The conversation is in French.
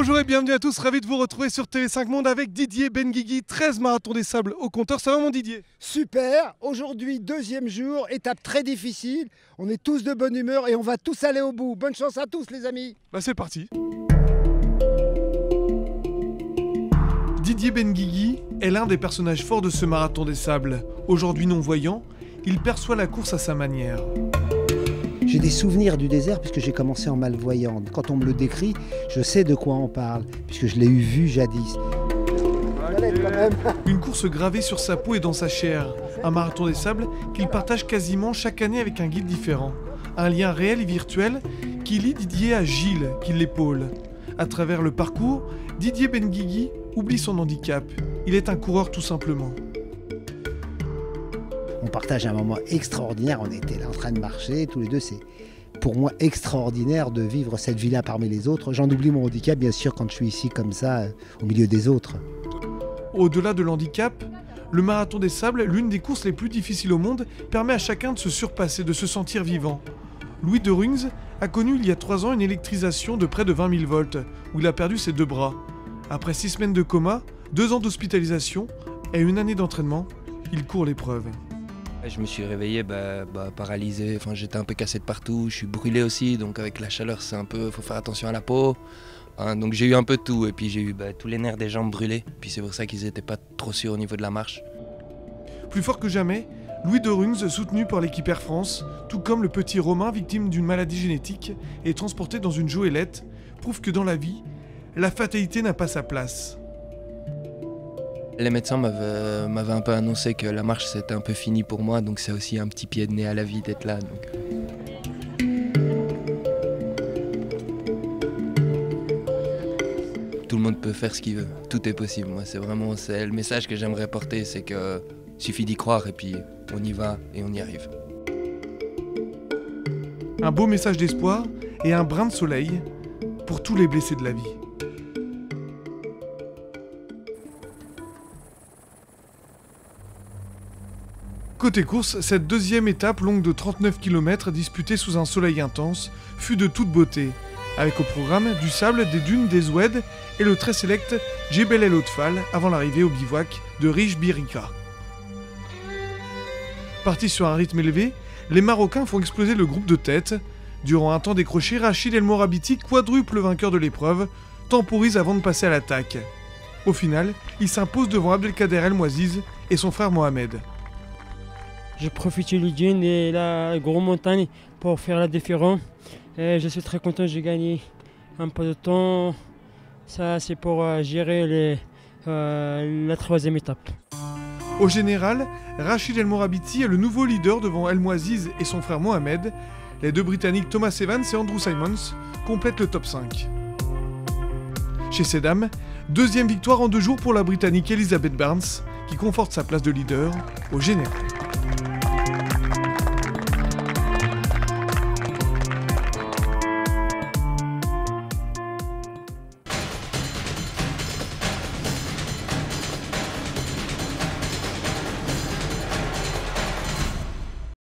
Bonjour et bienvenue à tous, ravi de vous retrouver sur TV5 Monde avec Didier Benguigui, 13 marathons des sables au compteur. Ça va mon Didier? Super, aujourd'hui deuxième jour, étape très difficile, on est tous de bonne humeur et on va tous aller au bout. Bonne chance à tous les amis. Bah c'est parti. Didier Benguigui est l'un des personnages forts de ce marathon des sables. Aujourd'hui non-voyant, il perçoit la course à sa manière. J'ai des souvenirs du désert puisque j'ai commencé en malvoyante. Quand on me le décrit, je sais de quoi on parle, puisque je l'ai vu jadis. Une course gravée sur sa peau et dans sa chair. Un marathon des sables qu'il partage quasiment chaque année avec un guide différent. Un lien réel et virtuel qui lie Didier à Gilles, qui l'épaule. À travers le parcours, Didier Benguigui oublie son handicap. Il est un coureur tout simplement. On partage un moment extraordinaire, on était là en train de marcher, tous les deux, c'est pour moi extraordinaire de vivre cette vie-là parmi les autres. J'en oublie mon handicap bien sûr quand je suis ici comme ça, au milieu des autres. Au-delà de l'handicap, le marathon des sables, l'une des courses les plus difficiles au monde, permet à chacun de se surpasser, de se sentir vivant. Louis de Rungs a connu il y a 3 ans une électrisation de près de 20 000 volts, où il a perdu ses 2 bras. Après 6 semaines de coma, 2 ans d'hospitalisation et une année d'entraînement, il court l'épreuve. Je me suis réveillé paralysé, enfin, j'étais un peu cassé de partout, je suis brûlé aussi, donc avec la chaleur c'est un peu, faut faire attention à la peau. Hein, donc j'ai eu un peu de tout et puis j'ai eu tous les nerfs des jambes brûlés, puis c'est pour ça qu'ils n'étaient pas trop sûrs au niveau de la marche. Plus fort que jamais, Louis de Rungs, soutenu par l'équipe Air France, tout comme le petit Romain victime d'une maladie génétique et transporté dans une joëlette, prouve que dans la vie, la fatalité n'a pas sa place. Les médecins m'avaient un peu annoncé que la marche c'était un peu fini pour moi, donc c'est aussi un petit pied de nez à la vie d'être là. Donc. Tout le monde peut faire ce qu'il veut, tout est possible. Moi, c'est le message que j'aimerais porter, c'est que suffit d'y croire et puis on y va et on y arrive. Un beau message d'espoir et un brin de soleil pour tous les blessés de la vie. Côté course, cette deuxième étape longue de 39 km disputée sous un soleil intense fut de toute beauté, avec au programme du sable, des dunes, des oueds et le très sélect Djebel El Otfal avant l'arrivée au bivouac de Rich Birika. Partis sur un rythme élevé, les Marocains font exploser le groupe de tête. Durant un temps décroché, Rachid El Morabiti, quadruple vainqueur de l'épreuve, temporise avant de passer à l'attaque. Au final, il s'impose devant Abdelkader El Mouaziz et son frère Mohamed. J'ai profité du dune et la grosse montagne pour faire la différence. Et je suis très content, j'ai gagné un peu de temps. Ça, c'est pour gérer la 3e étape. Au général, Rachid El Morabiti est le nouveau leader devant El Mouaziz et son frère Mohamed. Les 2 Britanniques Thomas Evans et Andrew Simons complètent le top 5. Chez ces dames, 2e victoire en 2 jours pour la Britannique Elizabeth Barnes, qui conforte sa place de leader au général.